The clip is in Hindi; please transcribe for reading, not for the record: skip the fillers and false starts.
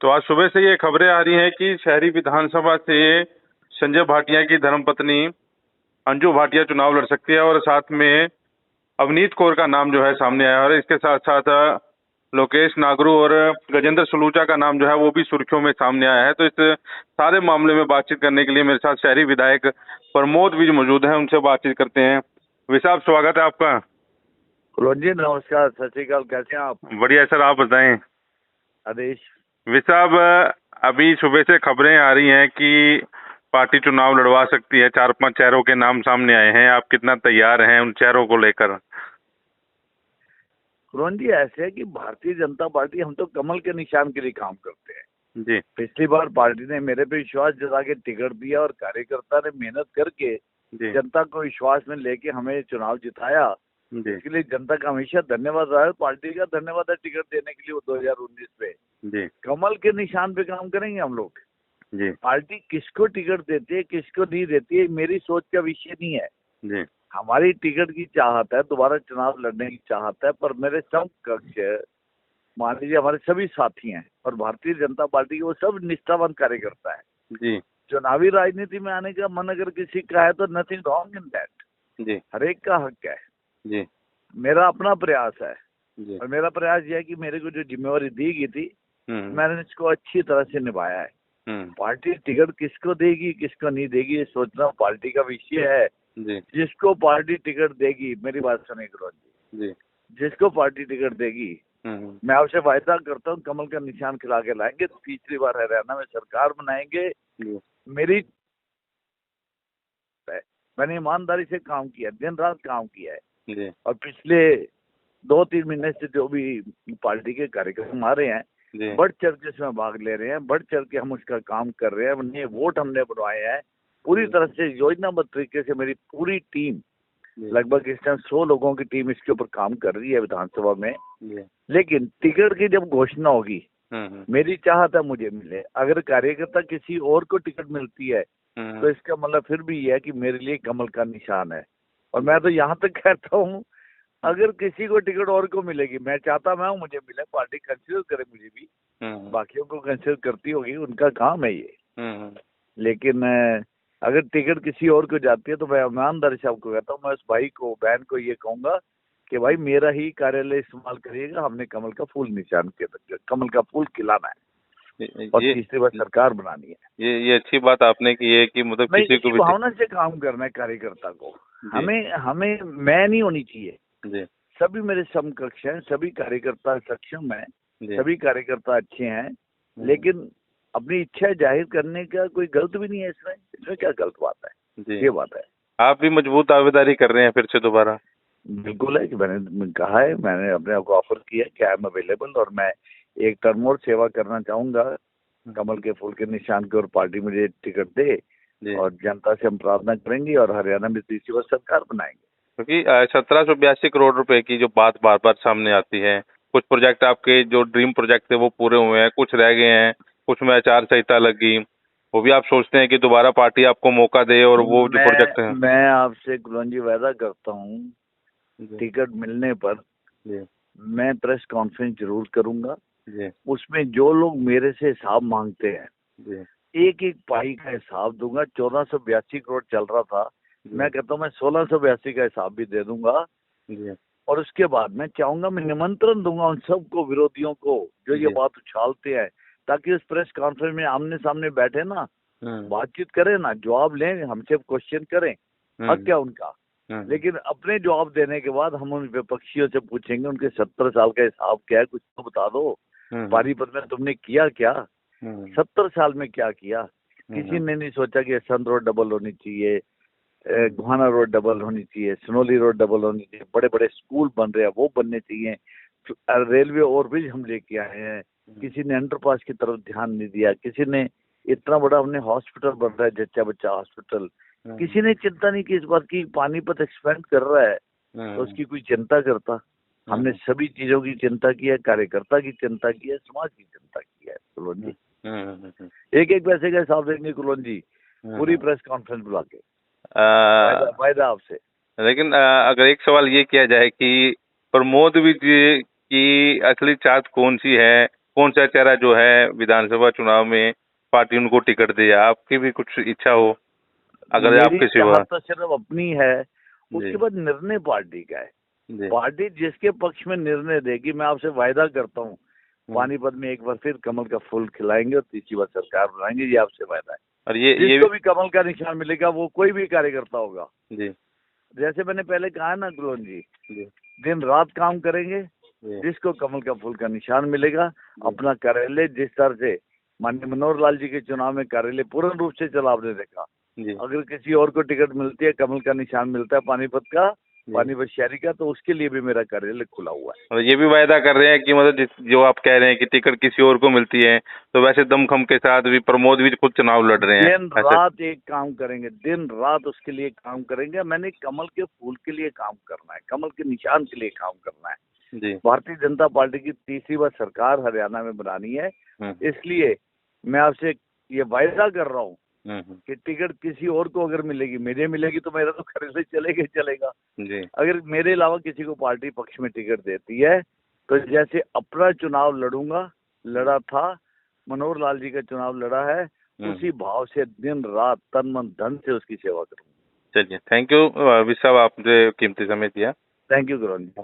तो आज सुबह से ये खबरें आ रही हैं कि शहरी विधानसभा से संजय भाटिया की धर्मपत्नी अंजू भाटिया चुनाव लड़ सकती है और साथ में अवनीत कौर का नाम जो है सामने आया है और इसके साथ साथ लोकेश नागरू और गजेंद्र सलूजा का नाम जो है वो भी सुर्खियों में सामने आया है। तो इस सारे मामले में बातचीत करने के लिए मेरे साथ शहरी विधायक प्रमोद विज मौजूद हैं, उनसे बातचीत करते हैं। विज साहब, स्वागत है आपका। जी नमस्कार, सत श्रीकाल, कैसे हैं आप? बढ़िया सर, आप बताएं। आदेश। विज साहब, अभी सुबह से खबरें आ रही हैं कि पार्टी चुनाव लड़वा सकती है, 4-5 चेहरों के नाम सामने आए हैं। आप कितना तैयार हैं उन चेहरों को लेकर? जी, ऐसे है कि भारतीय जनता पार्टी, हम तो कमल के निशान के लिए काम करते हैं जी। पिछली बार पार्टी ने मेरे पे विश्वास जता के टिकट दिया और कार्यकर्ता ने मेहनत करके जनता को विश्वास में लेके हमें चुनाव जिताया। इसके लिए जनता का हमेशा धन्यवाद रहा है, पार्टी का धन्यवाद है टिकट देने के लिए 2019 पे। जी। कमल के निशान पे काम करेंगे हम लोग। जी। पार्टी किसको टिकट देती है किसको नहीं देती है मेरी सोच का विषय नहीं है। जी। हमारी टिकट की चाहत है, दोबारा चुनाव लड़ने की चाहत है, पर मेरे समकक्ष मान लीजिए हमारे सभी साथी हैं और भारतीय जनता पार्टी के वो सब निष्ठावान कार्यकर्ता है। जी। चुनावी राजनीति में आने का मन अगर किसी का है तो नथिंग रॉन्ग इन दैट। जी। हर एक का हक है। जी। मेरा अपना प्रयास है जी। और मेरा प्रयास यह है कि मेरे को जो जिम्मेवारी दी गई थी मैंने इसको अच्छी तरह से निभाया है। पार्टी टिकट किसको देगी किसको नहीं देगी ये सोचना पार्टी का विषय है। जिसको पार्टी टिकट देगी, मेरी बात सुनिए जी, जिसको पार्टी टिकट देगी मैं आपसे वायदा करता हूँ कमल का निशान खिला के लाएंगे। तीसरी बार हरियाणा में सरकार बनाएंगे। मेरी मैंने ईमानदारी से काम किया, दिन रात काम किया है और पिछले 2-3 महीने से जो भी पार्टी के कार्यक्रम आ रहे हैं बढ़ चढ़ के इसमें भाग ले रहे हैं, बढ़ चढ़ के हम उसका काम कर रहे हैं। नए वोट हमने बनवाए हैं पूरी तरह से योजनाबद्ध तरीके से। मेरी पूरी टीम, लगभग इस टाइम 100 लोगों की टीम इसके ऊपर काम कर रही है विधानसभा में। लेकिन टिकट की जब घोषणा होगी मेरी चाहत है मुझे मिले। अगर कार्यकर्ता किसी और को टिकट मिलती है तो इसका मतलब फिर भी यह है कि मेरे लिए कमल का निशान है। और मैं तो यहाँ तक कहता हूँ अगर किसी को टिकट और को मिलेगी, मैं चाहता मैं मुझे मिले, पार्टी कंसिडर करे मुझे भी, बाकियों को कंसिडर करती होगी, उनका काम है ये। लेकिन अगर टिकट किसी और को जाती है तो मैं ईमानदारी से आपको कहता हूँ, मैं उस भाई को बहन को ये कहूंगा कि भाई मेरा ही कार्यालय इस्तेमाल करिएगा। हमने कमल का फूल निशान किया, कमल का फूल खिलाना है और तीसरी बार सरकार बनानी है। ये अच्छी बात आपने की है कि मतलब किसी को भी भावना से काम करना है कार्यकर्ता को। हमें मैं नहीं होनी चाहिए। सभी मेरे समकक्ष हैं, सभी कार्यकर्ता सक्षम हैं, सभी कार्यकर्ता अच्छे हैं, लेकिन अपनी इच्छा जाहिर करने का कोई गलत भी नहीं है इसमें क्या गलत बात है? ये बात है। आप भी मजबूत दावेदारी कर रहे हैं फिर से दोबारा? बिल्कुल है कि मैंने कहा है, मैंने अपने आप को ऑफर किया कि आई एम अवेलेबल और मैं एक टर्म और सेवा करना चाहूंगा कमल के फूल के निशान की और पार्टी मुझे टिकट दे और जनता से हम प्रार्थना करेंगे और हरियाणा में तीसरी बार सरकार बनाएंगे। क्योंकि 1782 करोड़ रुपए की जो बात बार बार सामने आती है, कुछ प्रोजेक्ट आपके जो ड्रीम प्रोजेक्ट थे वो पूरे हुए हैं, कुछ रह गए हैं, कुछ में आचार संहिता लग गई, वो भी आप सोचते हैं कि दोबारा पार्टी आपको मौका दे और वो जो प्रोजेक्ट है? मैं आपसे कुलन जी वादा करता हूँ टिकट मिलने पर मैं प्रेस कॉन्फ्रेंस जरूर करूंगा। उसमें जो लोग मेरे से हिसाब मांगते हैं एक एक पाई का हिसाब दूंगा। 1482 करोड़ चल रहा था, मैं कहता हूँ मैं 1682 का हिसाब भी दे दूंगा। और उसके बाद मैं चाहूंगा, मैं निमंत्रण दूंगा उन सबको, विरोधियों को जो ये बात उछालते हैं, ताकि उस प्रेस कॉन्फ्रेंस में आमने सामने बैठे ना, बातचीत करें ना, जवाब लें, हमसे क्वेश्चन करें, हक क्या उनका। लेकिन अपने जवाब देने के बाद हम उन विपक्षियों से पूछेंगे उनके 70 साल का हिसाब क्या है, कुछ तो बता दो। पानीपत में तुमने किया क्या? 70 साल में क्या किया? किसी ने नहीं सोचा कि संत रोड डबल होनी चाहिए, गुहाना रोड डबल होनी चाहिए, सनोली रोड डबल होनी चाहिए, बड़े बड़े स्कूल बन रहे हैं वो बनने चाहिए, रेलवे ओवरब्रिज हम लेके आए हैं। किसी ने अंडरपास की तरफ ध्यान नहीं दिया, किसी ने इतना बड़ा हमने हॉस्पिटल बन रहा है जच्चा बच्चा हॉस्पिटल, किसी ने चिंता नहीं की इस बात की। पानीपत एक्सपेंड कर रहा है तो उसकी कोई चिंता करता? हमने सभी चीजों की चिंता की है, कार्यकर्ता की चिंता की है, समाज की चिंता की है। कुलोन जी एक एक पैसे का हिसाब देंगे कुलोन जी, पूरी प्रेस कॉन्फ्रेंस बुला के, फायदा आपसे। लेकिन अगर एक सवाल ये किया जाए कि प्रमोद विज की असली चाहत कौन सी है, कौन सा चेहरा जो है विधानसभा चुनाव में पार्टी उनको टिकट दे, आपकी भी कुछ इच्छा हो अगर आपके सिवा? तो सिर्फ अपनी है, उसके बाद निर्णय पार्टी का है। पार्टी जिसके पक्ष में निर्णय देगी, मैं आपसे वायदा करता हूँ पानीपत में एक बार फिर कमल का फूल खिलाएंगे और तीसरी बार सरकार बनाएंगे, ये आपसे वायदा है। और जिसको भी कमल का निशान मिलेगा, वो कोई भी कार्यकर्ता होगा जी, जैसे मैंने पहले कहा ना गुरुवन जी, दिन रात काम करेंगे, जिसको कमल का फूल का निशान मिलेगा, अपना कार्यालय जिस तरह से माननीय मनोहर लाल जी के चुनाव में कार्यालय पूर्ण रूप से चला आपने देखा। अगर किसी और को टिकट मिलती है, कमल का निशान मिलता है पानीपत का, पानीपत शहरी का, तो उसके लिए भी मेरा कार्यालय खुला हुआ है। और ये भी वायदा कर रहे हैं कि मतलब जो आप कह रहे हैं कि टिकट किसी और को मिलती है, तो वैसे दमखम के साथ भी प्रमोद भी खुद चुनाव लड़ रहे हैं। दिन रात एक काम करेंगे, दिन रात उसके लिए काम करेंगे। मैंने कमल के फूल के लिए काम करना है, कमल के निशान के लिए काम करना है। भारतीय जनता पार्टी की तीसरी बार सरकार हरियाणा में बनानी है, इसलिए मैं आपसे ये वायदा कर रहा हूँ कि टिकट किसी और को अगर मिलेगी, मुझे मिलेगी तो मेरा तो खरीद चलेगा ही चलेगा। अगर मेरे अलावा किसी को पार्टी पक्ष में टिकट देती है, तो जैसे अपना चुनाव लड़ा था, मनोहर लाल जी का चुनाव लड़ा है, उसी भाव से दिन रात तन मन धन से उसकी सेवा करूंगा। चलिए, थैंक यू विश साहब, आपने कीमती समय दिया। Thank you Guruvan ji.